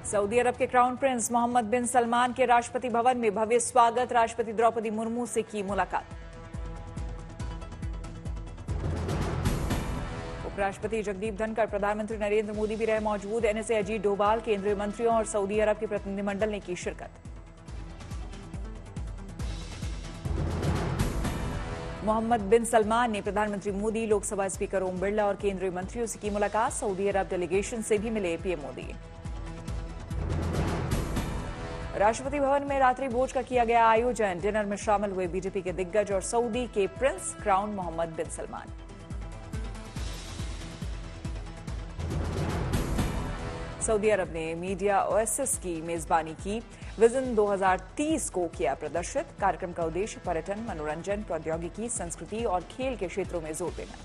Saudi अरब के crown Prince Mohammad बिन सलमान के राष्ट्रपति भवन में भव्य स्वागत, राष्ट्रपति द्रौपदी मुर्मू से की मुलाकात। उपराष्ट्रपति जगदीप धनखड़, प्रधानमंत्री नरेंद्र मोदी भी रहे मौजूद। एनएसए अजीत डोभाल, केंद्रीय मंत्रियों और सऊदी अरब के प्रतिनिधिमंडल ने की शिरकत। मोहम्मद बिन सलमान ने प्रधानमंत्री मोदी, लोकसभा स्पीकर ओम बिरला और केंद्रीय मंत्रियों से की मुलाकात। सऊदी अरब डेलीगेशन से भी मिले पीएम मोदी। राष्ट्रपति भवन में रात्रि भोज का किया गया आयोजन। डिनर में शामिल हुए बीजेपी के दिग्गज और सऊदी के प्रिंस क्राउन मोहम्मद बिन सलमान। सऊदी अरब ने मीडिया ओएसिस की मेजबानी की। विजन 2030 को किया प्रदर्शित। कार्यक्रम का उद्देश्य पर्यटन, मनोरंजन, प्रौद्योगिकी, संस्कृति और खेल के क्षेत्रों में जोर देना।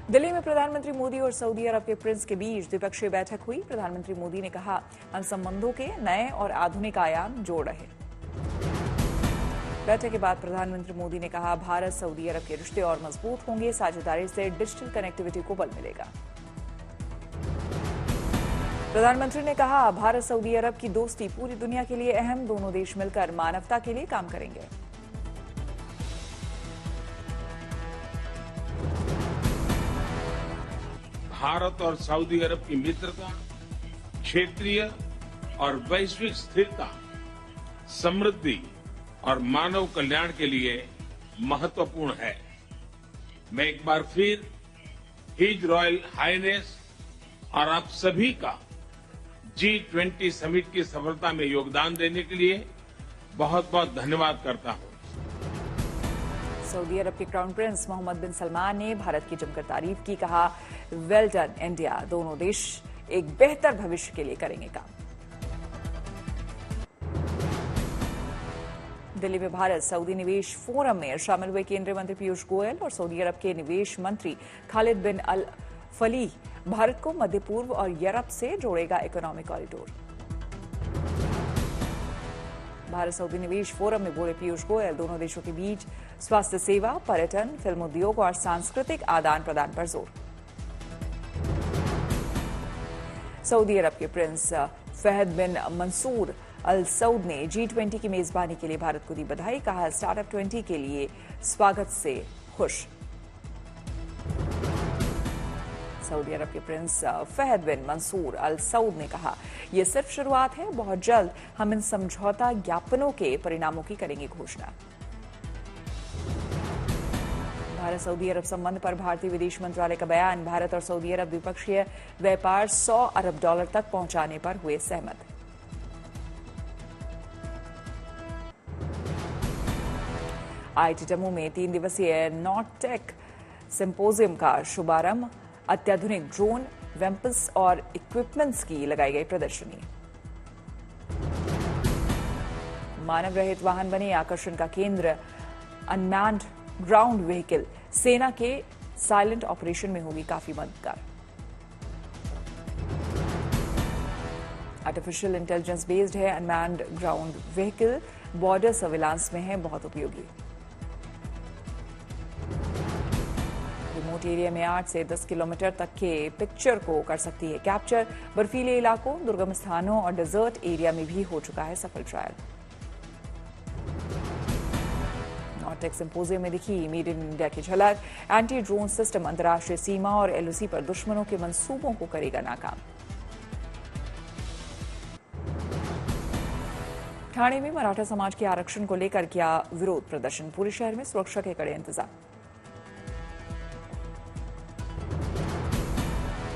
दिल्ली में प्रधानमंत्री मोदी और सऊदी अरब के प्रिंस के बीच द्विपक्षीय बैठक हुई। प्रधानमंत्री मोदी ने कहा, हम संबंधों के नए और आधुनिक आयाम जोड़ रहे। बैठक के बाद प्रधानमंत्री मोदी ने कहा, भारत सऊदी अरब के रिश्ते और मजबूत होंगे। साझेदारी से डिजिटल कनेक्टिविटी को बल मिलेगा। प्रधानमंत्री ने कहा, भारत सऊदी अरब की दोस्ती पूरी दुनिया के लिए अहम। दोनों देश मिलकर मानवता के लिए काम करेंगे। भारत और सऊदी अरब की मित्रता क्षेत्रीय और वैश्विक स्थिरता, समृद्धि और मानव कल्याण के लिए महत्वपूर्ण है। मैं एक बार फिर हिज रॉयल हाइनेस और आप सभी का G20 समिट की सफलता में योगदान देने के लिए बहुत बहुत धन्यवाद करता हूं। सऊदी अरब के क्राउन प्रिंस मोहम्मद बिन सलमान ने भारत की जमकर तारीफ की। कहा, वेल डन इंडिया। दोनों देश एक बेहतर भविष्य के लिए करेंगे काम। दिल्ली में भारत सऊदी निवेश फोरम में शामिल हुए केंद्रीय मंत्री पीयूष गोयल और सऊदी अरब के निवेश मंत्री खालिद बिन अल फलीह। भारत को मध्य पूर्व और यूरोप से जोड़ेगा इकोनॉमिक कॉरिडोर। भारत सऊदी निवेश फोरम में बोले पीयूष गोयल, दोनों देशों के बीच स्वास्थ्य सेवा, पर्यटन, फिल्म उद्योग और सांस्कृतिक आदान प्रदान पर जोर। सऊदी अरब के प्रिंस फहद बिन मंसूर अल सऊद ने G20 की मेजबानी के लिए भारत को दी बधाई। कहा, स्टार्टअप 20 के लिए स्वागत से खुश। सऊदी अरब के प्रिंस फहद बिन मंसूर अल सऊद ने कहा, यह सिर्फ शुरुआत है। बहुत जल्द हम इन समझौता ज्ञापनों के परिणामों की करेंगे घोषणा। भारत सऊदी अरब संबंध पर भारतीय विदेश मंत्रालय का बयान। भारत और सऊदी अरब द्विपक्षीय व्यापार $100 अरब तक पहुंचाने पर हुए सहमत। आईआईटी जम्मू में 3 दिवसीय नॉर्टेक सिंपोजियम का शुभारंभ। अत्याधुनिक ड्रोन, वेपन्स और इक्विपमेंट्स की लगाई गई प्रदर्शनी। मानव रहित वाहन बने आकर्षण का केंद्र। अनमैन्ड ग्राउंड व्हीकल सेना के साइलेंट ऑपरेशन में होगी काफी मददगार। आर्टिफिशियल इंटेलिजेंस बेस्ड है unmanned ground vehicle. Border surveillance में है बहुत उपयोगी। रिमोट एरिया में 8 से 10 किलोमीटर तक के पिक्चर को कर सकती है कैप्चर। बर्फीले इलाकों, दुर्गम स्थानों और डेजर्ट एरिया में भी हो चुका है सफल ट्रायल। नॉर्टेक सिंपोजियम में दिखी मेड इन इंडिया की झलक। एंटी ड्रोन सिस्टम अंतर्राष्ट्रीय सीमा और एलओसी पर दुश्मनों के मंसूबों को करेगा नाकाम। ठाणे में मराठा समाज के आरक्षण को लेकर किया विरोध प्रदर्शन। पूरे शहर में सुरक्षा के कड़े इंतजाम।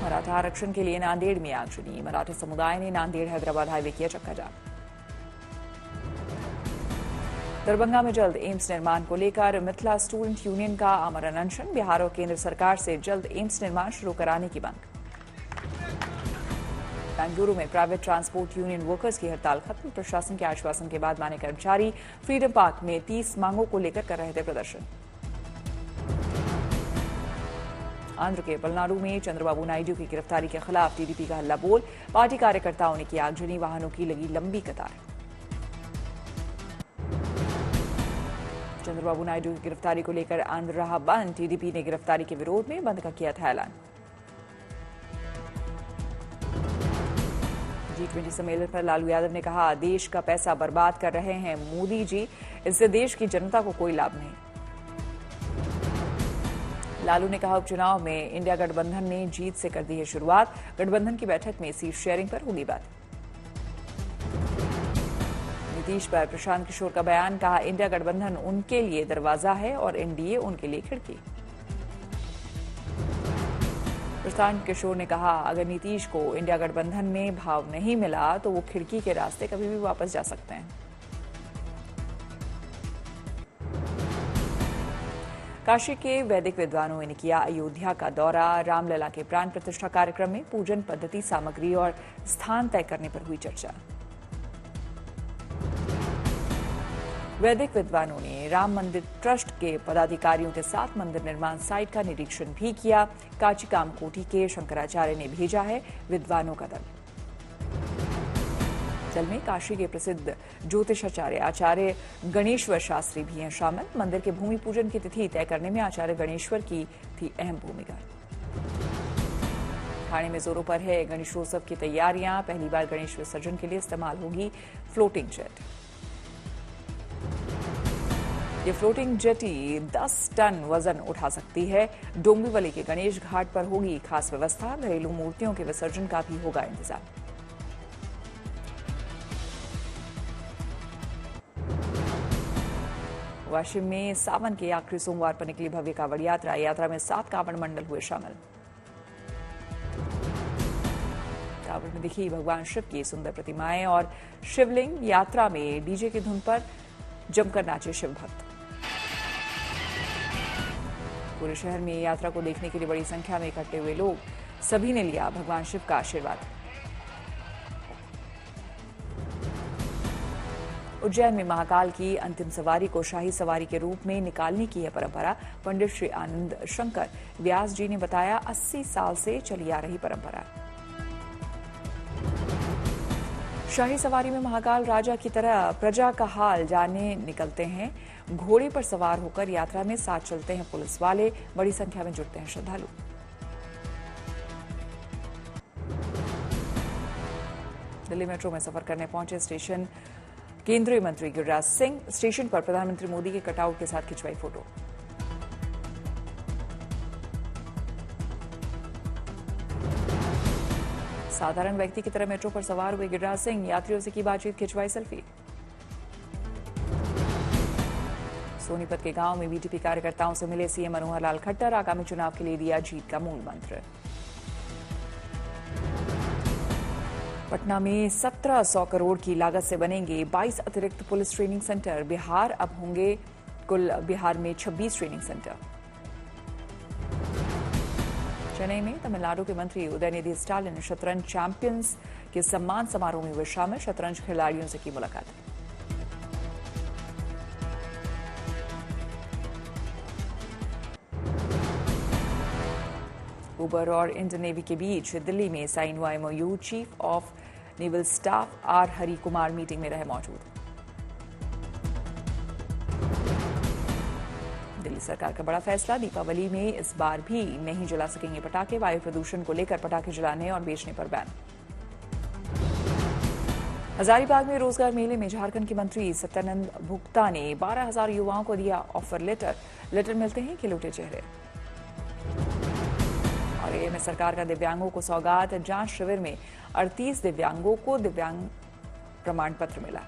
मराठा आरक्षण के लिए नांदेड़ में आगजनी। मराठा समुदाय ने नांदेड़ हैदराबाद हाईवे किया चक्काजाम। दरभंगा में जल्द एम्स निर्माण को लेकर मिथिला स्टूडेंट यूनियन का आमरण अनशन। बिहार और केंद्र सरकार से जल्द एम्स निर्माण शुरू कराने की मांग। बेंगलुरु में प्राइवेट ट्रांसपोर्ट यूनियन वर्कर्स की हड़ताल खत्म। प्रशासन के आश्वासन के बाद माने कर्मचारी। फ्रीडम पार्क में 30 मांगों को लेकर कर रहे थे प्रदर्शन। आंध्र के पलनाडु में चंद्रबाबू नायडू की गिरफ्तारी के खिलाफ टीडीपी का हल्ला बोल। पार्टी कार्यकर्ताओं ने की आगजनी। वाहनों की लगी लंबी कतार। चंद्रबाबू नायडू की गिरफ्तारी को लेकर आंध्र रहा बंद। टीडीपी ने गिरफ्तारी के विरोध में बंद का किया था ऐलान। G20 सम्मेलन पर लालू यादव ने कहा, देश का पैसा बर्बाद कर रहे हैं मोदी जी, इससे देश की जनता को कोई लाभ नहीं। लालू ने कहा, उपचुनाव में इंडिया गठबंधन ने जीत से कर दी है शुरुआत, गठबंधन की बैठक में सीट शेयरिंग पर होगी बात। नीतीश पर प्रशांत किशोर का बयान, कहा इंडिया गठबंधन उनके लिए दरवाजा है और एनडीए उनके लिए खिड़की। प्रशांत किशोर ने कहा, अगर नीतीश को इंडिया गठबंधन में भाव नहीं मिला तो वो खिड़की के रास्ते कभी भी वापस जा सकते हैं। काशी के वैदिक विद्वानों ने किया अयोध्या का दौरा, रामलला के प्राण प्रतिष्ठा कार्यक्रम में पूजन पद्धति, सामग्री और स्थान तय करने पर हुई चर्चा। वैदिक विद्वानों ने राम मंदिर ट्रस्ट के पदाधिकारियों के साथ मंदिर निर्माण साइट का निरीक्षण भी किया। कांचीकाम कोठी के शंकराचार्य ने भेजा है विद्वानों का दल। दल में काशी के प्रसिद्ध ज्योतिषाचार्य आचार्य गणेश्वर शास्त्री भी हैं शामिल। मंदिर के भूमि पूजन की तिथि तय करने में आचार्य गणेश्वर की थी अहम भूमिका। ठाणे में जोरों पर है गणेशोत्सव की तैयारियां। पहली बार गणेश विसर्जन के लिए इस्तेमाल होगी फ्लोटिंग जेट। ये फ्लोटिंग जेटी 10 टन वजन उठा सकती है। डोंबिवली के गणेश घाट पर होगी खास व्यवस्था। घरेलू मूर्तियों के विसर्जन का भी होगा इंतजाम। वाशिम में सावन के आखिरी सोमवार पर निकली भव्य कांवड़ यात्रा। यात्रा में 7 कांवड़ मंडल हुए शामिल। कांवड़ में दिखी भगवान शिव की सुंदर प्रतिमाएं और शिवलिंग। यात्रा में डीजे की धुन पर जमकर नाचे शिव भक्त। पूरे शहर में यात्रा को देखने के लिए बड़ी संख्या में इकट्ठे हुए लोग, सभी ने लिया भगवान शिव का आशीर्वाद। उज्जैन में महाकाल की अंतिम सवारी को शाही सवारी के रूप में निकालने की है परंपरा। पंडित श्री आनंद शंकर व्यास जी ने बताया, 80 साल से चली आ रही परंपरा। शाही सवारी में महाकाल राजा की तरह प्रजा का हाल जानने निकलते हैं। घोड़े पर सवार होकर यात्रा में साथ चलते हैं पुलिस वाले। बड़ी संख्या में जुटते हैं श्रद्धालु। दिल्ली मेट्रो में सफर करने पहुंचे स्टेशन केंद्रीय मंत्री गिरिराज सिंह। स्टेशन पर प्रधानमंत्री मोदी के कटआउट के साथ खिंचवाई फोटो। साधारण व्यक्ति की तरह मेट्रो पर सवार हुए गिरिराज सिंह, यात्रियों से की बातचीत, खिंचवाई सेल्फी। सोनीपत के गांव में बीटीपी कार्यकर्ताओं से मिले सीएम मनोहर लाल खट्टर। आगामी चुनाव के लिए दिया जीत का मूल मंत्र। पटना में 1700 करोड़ की लागत से बनेंगे 22 अतिरिक्त पुलिस ट्रेनिंग सेंटर। बिहार अब होंगे कुल बिहार में 26 ट्रेनिंग सेंटर। चेन्नई में तमिलनाडु के मंत्री उदयनिधि स्टालिन शतरंज चैंपियंस के सम्मान समारोह में हुए शामिल। शतरंज खिलाड़ियों से की मुलाकात। उबर और इंडियन नेवी के बीच दिल्ली में साइन हुआ MOU. Chief of naval staff R Hari Kumar meeting में रहे मौजूद। दिल्ली सरकार का बड़ा फैसला, दीपावली में इस बार भी नहीं जला सकेंगे पटाखे। वायु प्रदूषण को लेकर पटाखे जलाने और बेचने पर बैन। हजारीबाग में रोजगार मेले में झारखंड के मंत्री सत्यानंद भुक्ता ने 12,000 युवाओं को दिया ऑफर लेटर। लेटर मिलते हैं खिलौटे चेहरे। और ये में सरकार का दिव्यांगों को सौगात। जांच शिविर में 38 दिव्यांगों को दिव्यांग प्रमाण पत्र मिला।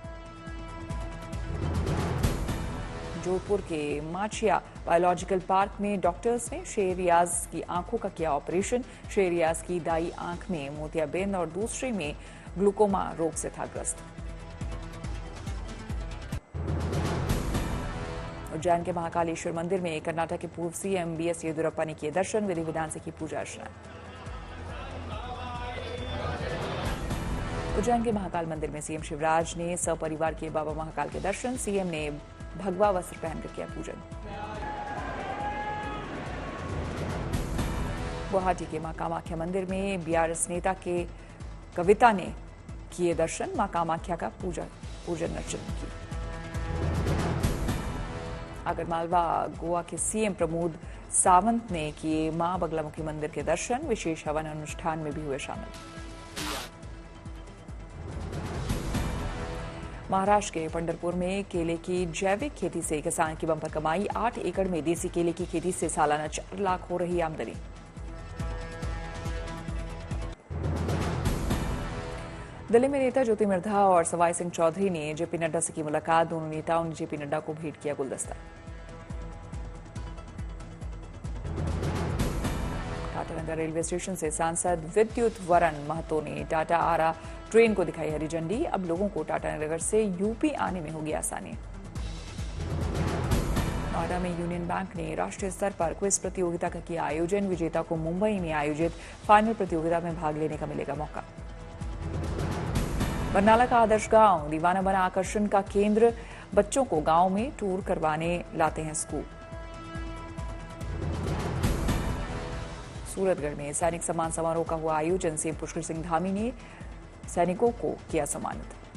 जोधपुर के माचिया बायोलॉजिकल पार्क में डॉक्टर्स ने शेरियाज की आंखों का किया ऑपरेशन। शेरियाज की दाई आंख में मोतियाबिंद और दूसरी में ग्लूकोमा रोग से था ग्रस्त। उज्जैन के महाकालेश्वर मंदिर में कर्नाटक के पूर्व सीएम बीएस येदियुरप्पा ने किए दर्शन। विधि विधान से की पूजा अर्चना। उज्जैन के महाकाल मंदिर में सीएम शिवराज ने सपरिवार किए बाबा महाकाल के दर्शन। सीएम ने भगवा वस्त्र पहनकर किया पूजन। गुवाहाटी के मां कामाख्या मंदिर में बीआरएस नेता के कविता ने किए दर्शन। मां कामाख्या का पूजन अर्चन की। आगरमालवा गोवा के सीएम प्रमोद सावंत ने किए मां बगलामुखी मंदिर के दर्शन। विशेष हवन अनुष्ठान में भी हुए शामिल। महाराष्ट्र के पंढरपुर में केले की जैविक खेती से किसान की बंपर कमाई। 8 एकड़ में देसी केले की खेती से सालाना 4 लाख हो रही आमदनी। दिल्ली में नेता ज्योति मिर्धा और सवाई सिंह चौधरी ने जेपी नड्डा से की मुलाकात। दोनों नेताओं ने जेपी नड्डा को भेंट किया गुलदस्ता। टाटानगर रेलवे स्टेशन से सांसद विद्युत वरण महतो ने टाटा आरा ट्रेन को दिखाई हरी झंडी। अब लोगों को टाटानगर से यूपी आने में होगी आसानी। नोएडा में यूनियन बैंक ने राष्ट्रीय स्तर पर क्विज प्रतियोगिता का किया आयोजन। विजेता को मुंबई में आयोजित फाइनल प्रतियोगिता में भाग लेने का मिलेगा मौका। बरनाला का आदर्श गांव दीवाना बना आकर्षण का केंद्र। बच्चों को गांव में टूर करवाने लाते हैं स्कूल। सूरतगढ़ में सैनिक सम्मान समारोह का हुआ आयोजन। सीएम पुष्कर सिंह धामी ने सैनिकों को किया सम्मानित।